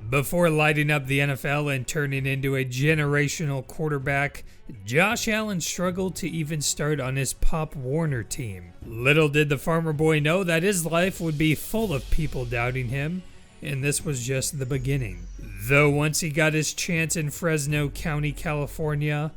Before lighting up the NFL and turning into a generational quarterback, Josh Allen struggled to even start on his Pop Warner team. Little did the farmer boy know that his life would be full of people doubting him, and this was just the beginning. Though once he got his chance in Fresno County, California,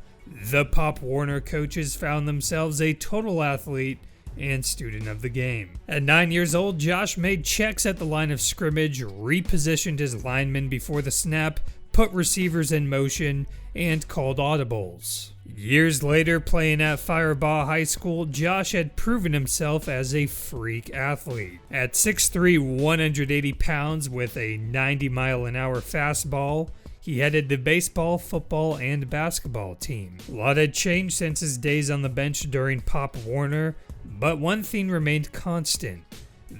the Pop Warner coaches found themselves a total athlete and student of the game. At 9 years old, Josh made checks at the line of scrimmage, repositioned his linemen before the snap, put receivers in motion, and called audibles. Years later, playing at Firebaugh High School, Josh had proven himself as a freak athlete. At 6'3", 180 pounds with a 90-mile-an-hour fastball, he headed the baseball, football, and basketball team. A lot had changed since his days on the bench during Pop Warner, but one thing remained constant: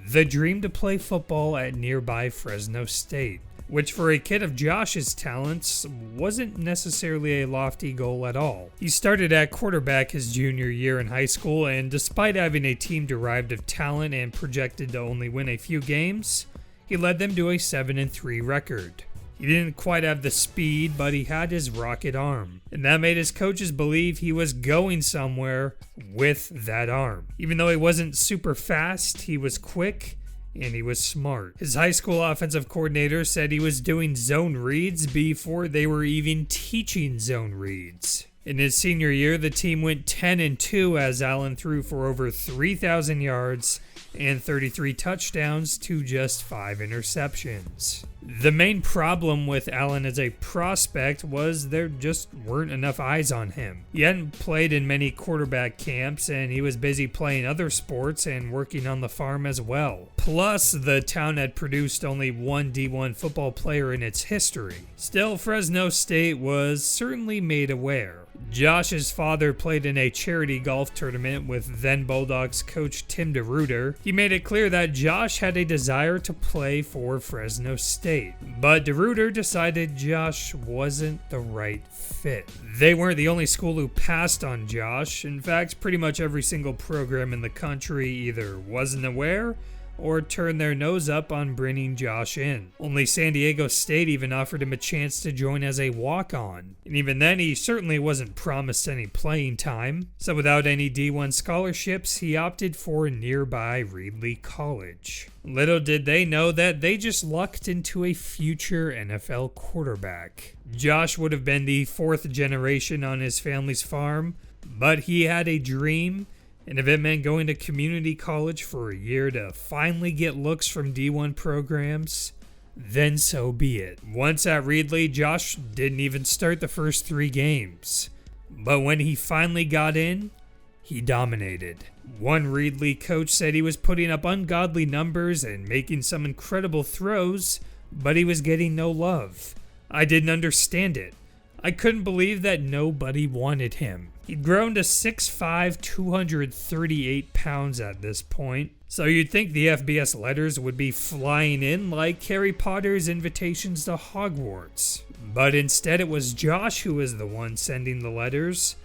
the dream to play football at nearby Fresno State, which for a kid of Josh's talents wasn't necessarily a lofty goal at all. He started at quarterback his junior year in high school, and despite having a team derived of talent and projected to only win a few games, he led them to a 7-3 record. He didn't quite have the speed, but he had his rocket arm, and that made his coaches believe he was going somewhere with that arm. Even though he wasn't super fast, he was quick, and he was smart. His high school offensive coordinator said he was doing zone reads before they were even teaching zone reads. In his senior year, the team went 10-2 as Allen threw for over 3,000 yards and 33 touchdowns to just 5 interceptions. The main problem with Allen as a prospect was there just weren't enough eyes on him. He hadn't played in many quarterback camps, and he was busy playing other sports and working on the farm as well. Plus, the town had produced only one D1 football player in its history. Still, Fresno State was certainly made aware. Josh's father played in a charity golf tournament with then Bulldogs coach Tim DeRuyter. He made it clear that Josh had a desire to play for Fresno State, but DeRuyter decided Josh wasn't the right fit. They weren't the only school who passed on Josh. In fact, pretty much every single program in the country either wasn't aware or turned their nose up on bringing Josh in. Only San Diego State even offered him a chance to join as a walk-on, and even then he certainly wasn't promised any playing time. So without any D1 scholarships, he opted for nearby Reedley College. Little did they know that they just lucked into a future NFL quarterback. Josh would have been the 4th generation on his family's farm, but he had a dream. And if it meant going to community college for a year to finally get looks from D1 programs, then so be it. Once at Reedley, Josh didn't even start the first 3 games. But when he finally got in, he dominated. One Reedley coach said he was putting up ungodly numbers and making some incredible throws, but he was getting no love. I didn't understand it. I couldn't believe that nobody wanted him. He'd grown to 6'5", 238 pounds at this point, so you'd think the FBS letters would be flying in like Harry Potter's invitations to Hogwarts. But instead it was Josh who was the one sending the letters,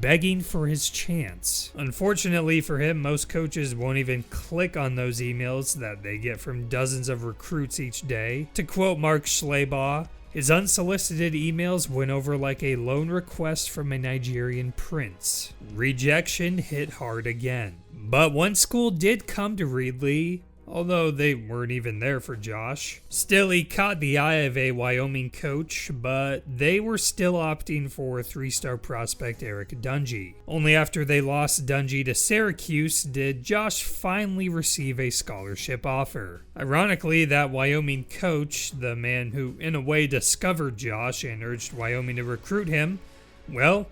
begging for his chance. Unfortunately for him, most coaches won't even click on those emails that they get from dozens of recruits each day. To quote Mark Schleybaugh, his unsolicited emails went over like a loan request from a Nigerian prince. Rejection hit hard again. But one school did come to Reedley, although they weren't even there for Josh. Still, he caught the eye of a Wyoming coach, but they were still opting for 3-star prospect Eric Dungy. Only after they lost Dungy to Syracuse did Josh finally receive a scholarship offer. Ironically, that Wyoming coach, the man who in a way discovered Josh and urged Wyoming to recruit him, well,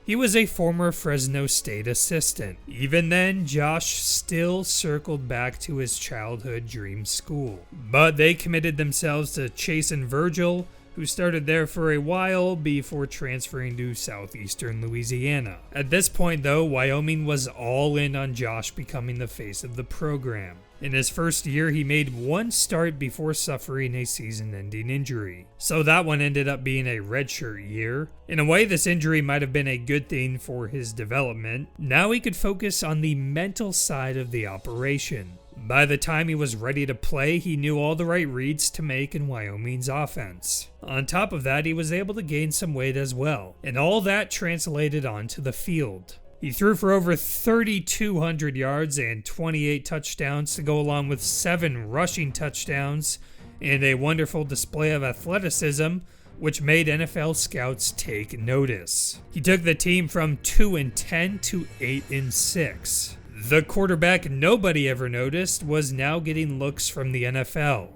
he was a former Fresno State assistant. Even then, Josh still circled back to his childhood dream school. But they committed themselves to Chase and Virgil, who started there for a while before transferring to southeastern Louisiana. At this point, though, Wyoming was all in on Josh becoming the face of the program. In his first year, he made one start before suffering a season-ending injury. So that one ended up being a redshirt year. In a way, this injury might have been a good thing for his development. Now he could focus on the mental side of the operation. By the time he was ready to play, he knew all the right reads to make in Wyoming's offense. On top of that, he was able to gain some weight as well, and all that translated onto the field. He threw for over 3,200 yards and 28 touchdowns to go along with 7 rushing touchdowns and a wonderful display of athleticism, which made NFL scouts take notice. He took the team from 2-10 to 8-6. The quarterback nobody ever noticed was now getting looks from the NFL,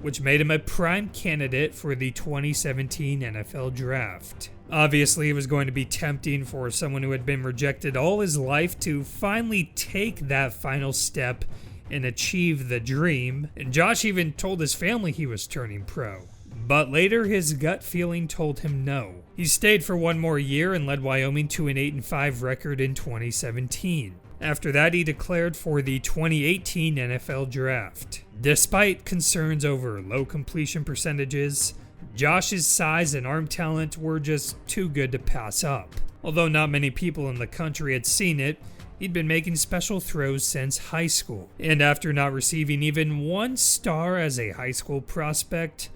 which made him a prime candidate for the 2017 NFL Draft. Obviously, it was going to be tempting for someone who had been rejected all his life to finally take that final step and achieve the dream, and Josh even told his family he was turning pro. But later, his gut feeling told him no. He stayed for one more year and led Wyoming to an 8-5 record in 2017. After that, he declared for the 2018 NFL Draft. Despite concerns over low completion percentages, Josh's size and arm talent were just too good to pass up. Although not many people in the country had seen it, he'd been making special throws since high school. And after not receiving even one star as a high school prospect,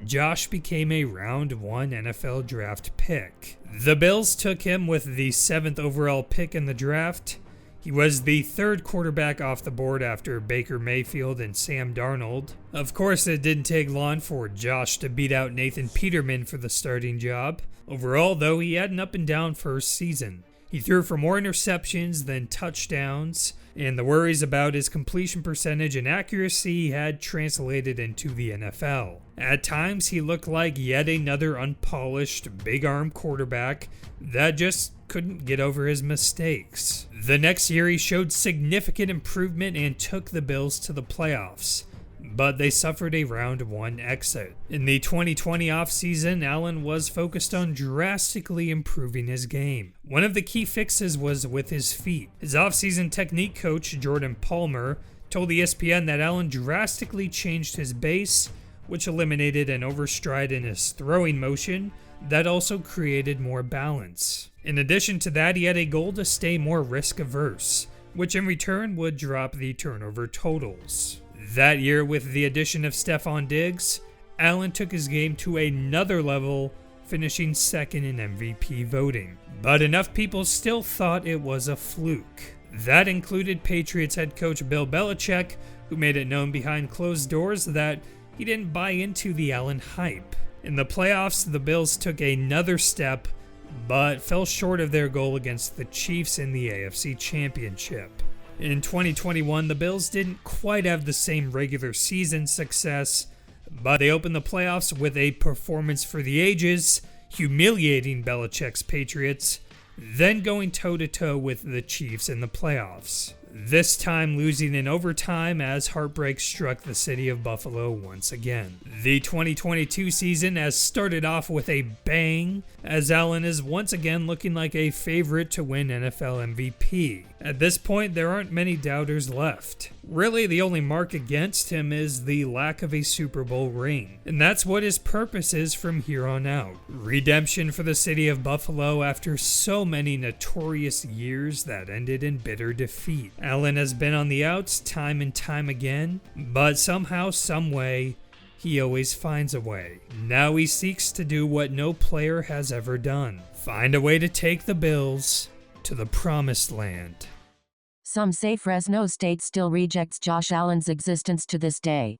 Josh became a round 1 NFL draft pick. The Bills took him with the 7th overall pick in the draft. He was the 3rd quarterback off the board after Baker Mayfield and Sam Darnold. Of course, it didn't take long for Josh to beat out Nathan Peterman for the starting job. Overall, though, he had an up-and-down first season. He threw for more interceptions than touchdowns, and the worries about his completion percentage and accuracy had translated into the NFL. At times, he looked like yet another unpolished, big-arm quarterback that just couldn't get over his mistakes. The next year, he showed significant improvement and took the Bills to the playoffs, but they suffered a round 1 exit. In the 2020 offseason, Allen was focused on drastically improving his game. One of the key fixes was with his feet. His offseason technique coach, Jordan Palmer, told ESPN that Allen drastically changed his base, which eliminated an overstride in his throwing motion that also created more balance. In addition to that, he had a goal to stay more risk-averse, which in return would drop the turnover totals. That year, with the addition of Stephon Diggs, Allen took his game to another level, finishing 2nd in MVP voting. But enough people still thought it was a fluke. That included Patriots head coach Bill Belichick, who made it known behind closed doors that he didn't buy into the Allen hype. In the playoffs, the Bills took another step, but fell short of their goal against the Chiefs in the AFC Championship. In 2021, the Bills didn't quite have the same regular season success, but they opened the playoffs with a performance for the ages, humiliating Belichick's Patriots, then going toe-to-toe with the Chiefs in the playoffs. This time losing in overtime as heartbreak struck the city of Buffalo once again. The 2022 season has started off with a bang, as Allen is once again looking like a favorite to win NFL MVP. At this point, there aren't many doubters left. Really, the only mark against him is the lack of a Super Bowl ring, and that's what his purpose is from here on out. Redemption for the city of Buffalo after so many notorious years that ended in bitter defeat. Allen has been on the outs time and time again, but somehow, someway, he always finds a way. Now he seeks to do what no player has ever done: find a way to take the Bills to the promised land. Some say Fresno State still rejects Josh Allen's existence to this day.